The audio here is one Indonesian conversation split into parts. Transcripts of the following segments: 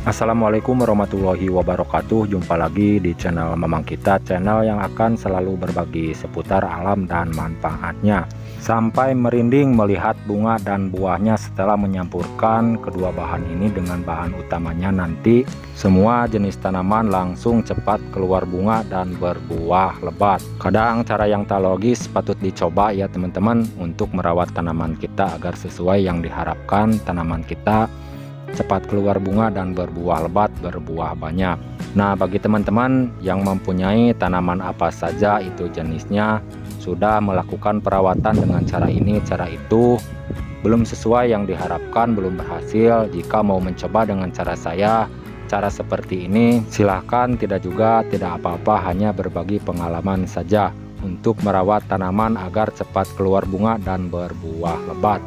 Assalamualaikum warahmatullahi wabarakatuh. Jumpa lagi di channel Mamang Kita, channel yang akan selalu berbagi seputar alam dan manfaatnya. Sampai merinding melihat bunga dan buahnya setelah menyampurkan kedua bahan ini dengan bahan utamanya, nanti semua jenis tanaman langsung cepat keluar bunga dan berbuah lebat. Kadang cara yang tak logis patut dicoba ya teman-teman, untuk merawat tanaman kita agar sesuai yang diharapkan, tanaman kita cepat keluar bunga dan berbuah lebat, berbuah banyak. Nah, bagi teman-teman yang mempunyai tanaman apa saja itu jenisnya, sudah melakukan perawatan dengan cara ini, cara itu, belum sesuai yang diharapkan, belum berhasil, jika mau mencoba dengan cara saya, cara seperti ini, silahkan. Tidak juga, tidak apa-apa, hanya berbagi pengalaman saja untuk merawat tanaman agar cepat keluar bunga dan berbuah lebat.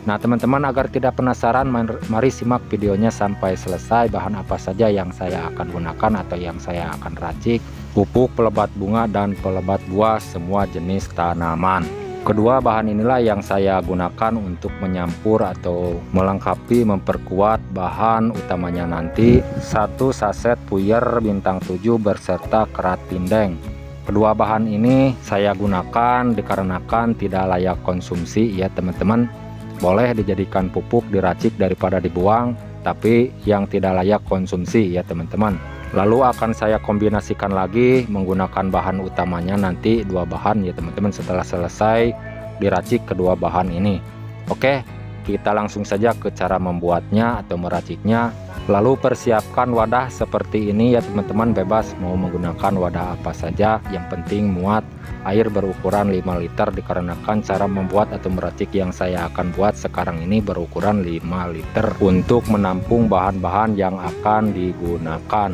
Nah teman-teman, agar tidak penasaran, mari simak videonya sampai selesai. Bahan apa saja yang saya akan gunakan atau yang saya akan racik: pupuk pelebat bunga dan pelebat buah semua jenis tanaman. Kedua bahan inilah yang saya gunakan untuk menyampur atau melengkapi, memperkuat bahan utamanya nanti. 1 saset puyer bintang 7 berserta kerat pindeng. Kedua bahan ini saya gunakan dikarenakan tidak layak konsumsi ya teman-teman. Boleh dijadikan pupuk, diracik daripada dibuang, tapi yang tidak layak konsumsi ya teman-teman. Lalu akan saya kombinasikan lagi menggunakan bahan utamanya nanti 2 bahan ya teman-teman, setelah selesai diracik kedua bahan ini. Oke, kita langsung saja ke cara membuatnya atau meraciknya. Lalu persiapkan wadah seperti ini ya teman-teman, bebas mau menggunakan wadah apa saja, yang penting muat air berukuran 5 liter, dikarenakan cara membuat atau meracik yang saya akan buat sekarang ini berukuran 5 liter untuk menampung bahan-bahan yang akan digunakan.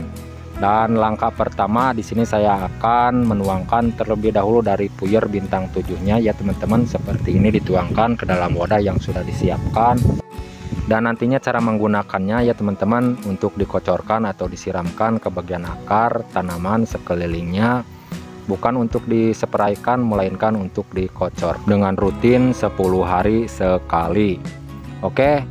Dan langkah pertama di sini saya akan menuangkan terlebih dahulu dari puyer bintang 7-nya ya teman-teman, seperti ini dituangkan ke dalam wadah yang sudah disiapkan. Dan nantinya cara menggunakannya ya teman-teman, untuk dikocorkan atau disiramkan ke bagian akar tanaman sekelilingnya, bukan untuk disepraikan melainkan untuk dikocor dengan rutin 10 hari sekali. Oke,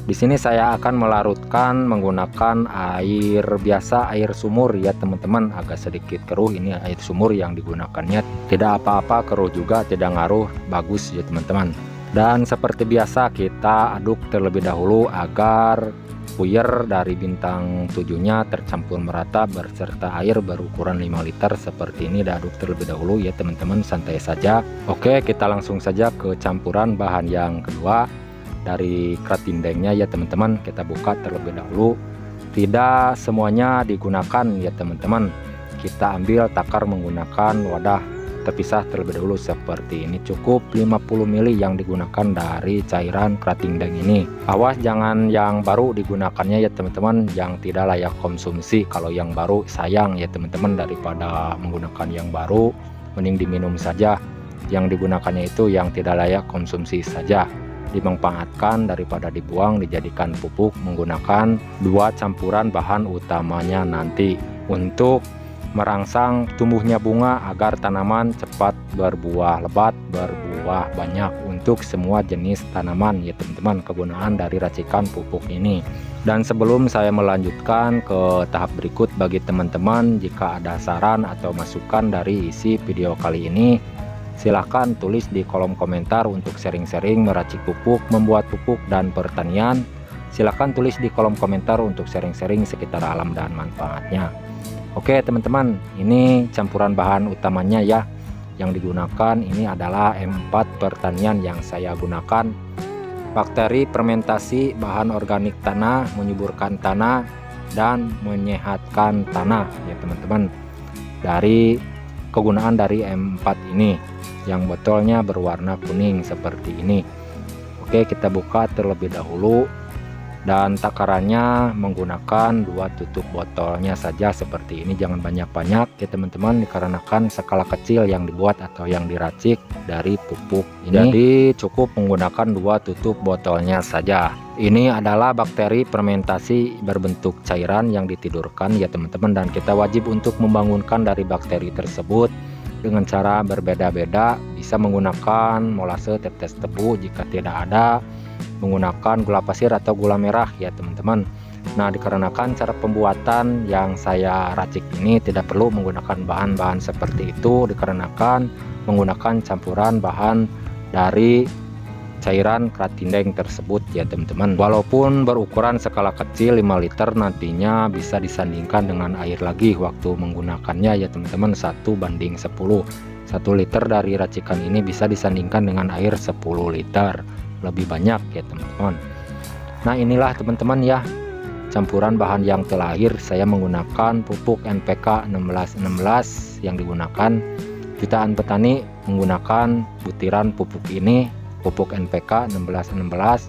di sini saya akan melarutkan menggunakan air biasa, air sumur ya teman-teman, agak sedikit keruh. Ini air sumur yang digunakannya, tidak apa-apa keruh juga, tidak ngaruh, bagus ya teman-teman. Dan seperti biasa kita aduk terlebih dahulu agar puyer dari bintang 7-nya tercampur merata berserta air berukuran 5 liter seperti ini. Diaduk terlebih dahulu ya teman-teman, santai saja. Oke, kita langsung saja ke campuran bahan yang kedua dari kerat pindengnya ya teman-teman. Kita buka terlebih dahulu, tidak semuanya digunakan ya teman-teman. Kita ambil takar menggunakan wadah terpisah terlebih dahulu seperti ini. Cukup 50 ml yang digunakan dari cairan kerat pindeng ini. Awas jangan yang baru digunakannya ya teman-teman, yang tidak layak konsumsi. Kalau yang baru sayang ya teman-teman, daripada menggunakan yang baru mending diminum saja. Yang digunakannya itu yang tidak layak konsumsi saja, dimanfaatkan daripada dibuang, dijadikan pupuk menggunakan 2 campuran bahan utamanya nanti untuk merangsang tumbuhnya bunga agar tanaman cepat berbuah lebat, berbuah banyak untuk semua jenis tanaman ya teman-teman, kegunaan dari racikan pupuk ini. Dan sebelum saya melanjutkan ke tahap berikut, bagi teman-teman jika ada saran atau masukan dari isi video kali ini, silahkan tulis di kolom komentar. Untuk sharing-sharing meracik pupuk, membuat pupuk dan pertanian, silahkan tulis di kolom komentar untuk sharing-sharing sekitar alam dan manfaatnya. Oke teman-teman, ini campuran bahan utamanya ya yang digunakan. Ini adalah M4 pertanian yang saya gunakan. Bakteri fermentasi, bahan organik tanah, menyuburkan tanah dan menyehatkan tanah ya teman-teman. Dari kegunaan dari M4 ini, yang botolnya berwarna kuning seperti ini. Oke, kita buka terlebih dahulu. Dan takarannya menggunakan 2 tutup botolnya saja seperti ini, jangan banyak-banyak ya teman-teman, dikarenakan skala kecil yang dibuat atau yang diracik dari pupuk ini. Jadi cukup menggunakan 2 tutup botolnya saja. Ini adalah bakteri fermentasi berbentuk cairan yang ditidurkan ya teman-teman, dan kita wajib untuk membangunkan dari bakteri tersebut dengan cara berbeda-beda. Bisa menggunakan molase, tetes tebu, jika tidak ada menggunakan gula pasir atau gula merah ya teman-teman. Nah, dikarenakan cara pembuatan yang saya racik ini tidak perlu menggunakan bahan-bahan seperti itu, dikarenakan menggunakan campuran bahan dari cairan keratindeng tersebut ya teman-teman. Walaupun berukuran skala kecil 5 liter, nantinya bisa disandingkan dengan air lagi waktu menggunakannya ya teman-teman, 1:10. 1 liter dari racikan ini bisa disandingkan dengan air 10 liter, lebih banyak ya teman-teman. Nah, inilah teman-teman ya campuran bahan yang terakhir. Saya menggunakan pupuk NPK 1616 yang digunakan. Jutaan petani menggunakan butiran pupuk ini, pupuk NPK 1616,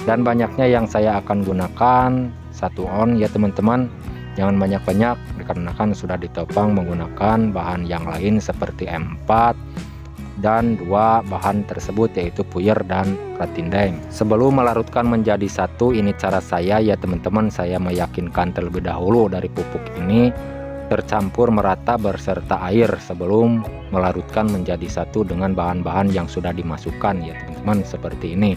dan banyaknya yang saya akan gunakan 1 on ya teman-teman. Jangan banyak-banyak dikarenakan sudah ditopang menggunakan bahan yang lain seperti M4 dan 2 bahan tersebut yaitu puyer dan keratindeng. Sebelum melarutkan menjadi satu, ini cara saya ya teman-teman. Saya meyakinkan terlebih dahulu dari pupuk ini tercampur merata berserta air sebelum melarutkan menjadi satu dengan bahan-bahan yang sudah dimasukkan ya teman-teman. Seperti ini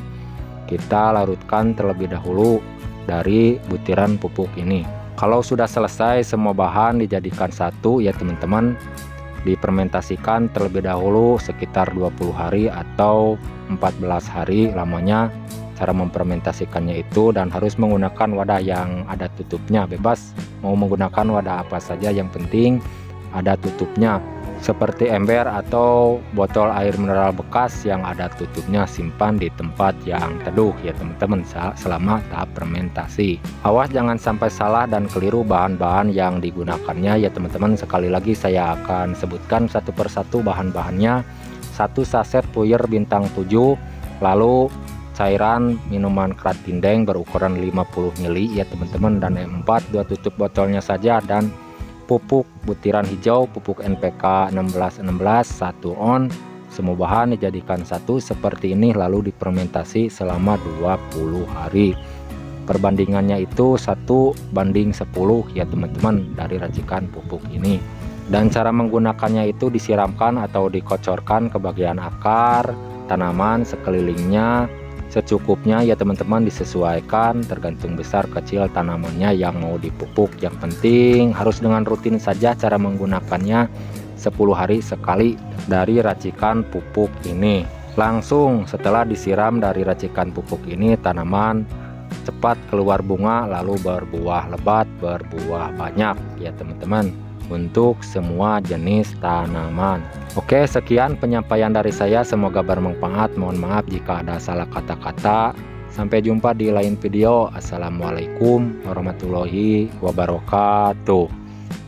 kita larutkan terlebih dahulu dari butiran pupuk ini. Kalau sudah selesai semua bahan dijadikan satu ya teman-teman, difermentasikan terlebih dahulu sekitar 20 hari atau 14 hari lamanya cara memfermentasikannya itu, dan harus menggunakan wadah yang ada tutupnya. Bebas mau menggunakan wadah apa saja, yang penting ada tutupnya, seperti ember atau botol air mineral bekas yang ada tutupnya. Simpan di tempat yang teduh ya teman-teman selama tahap fermentasi. Awas jangan sampai salah dan keliru bahan-bahan yang digunakannya ya teman-teman. Sekali lagi saya akan sebutkan satu persatu bahan-bahannya. 1 saset puyer bintang 7, lalu cairan minuman keratindeng berukuran 50 ml ya teman-teman, dan M4 2 tutup botolnya saja, dan pupuk butiran hijau pupuk NPK 1616 1 on. Semua bahan dijadikan satu seperti ini lalu difermentasi selama 20 hari. Perbandingannya itu 1:10 ya teman-teman dari racikan pupuk ini. Dan cara menggunakannya itu disiramkan atau dikocorkan ke bagian akar tanaman sekelilingnya secukupnya ya teman-teman, disesuaikan tergantung besar kecil tanamannya yang mau dipupuk. Yang penting harus dengan rutin saja cara menggunakannya, 10 hari sekali dari racikan pupuk ini. Langsung setelah disiram dari racikan pupuk ini, tanaman cepat keluar bunga lalu berbuah lebat, berbuah banyak ya teman-teman, untuk semua jenis tanaman. Oke, sekian penyampaian dari saya, semoga bermanfaat. Mohon maaf jika ada salah kata-kata. Sampai jumpa di lain video. Assalamualaikum warahmatullahi wabarakatuh.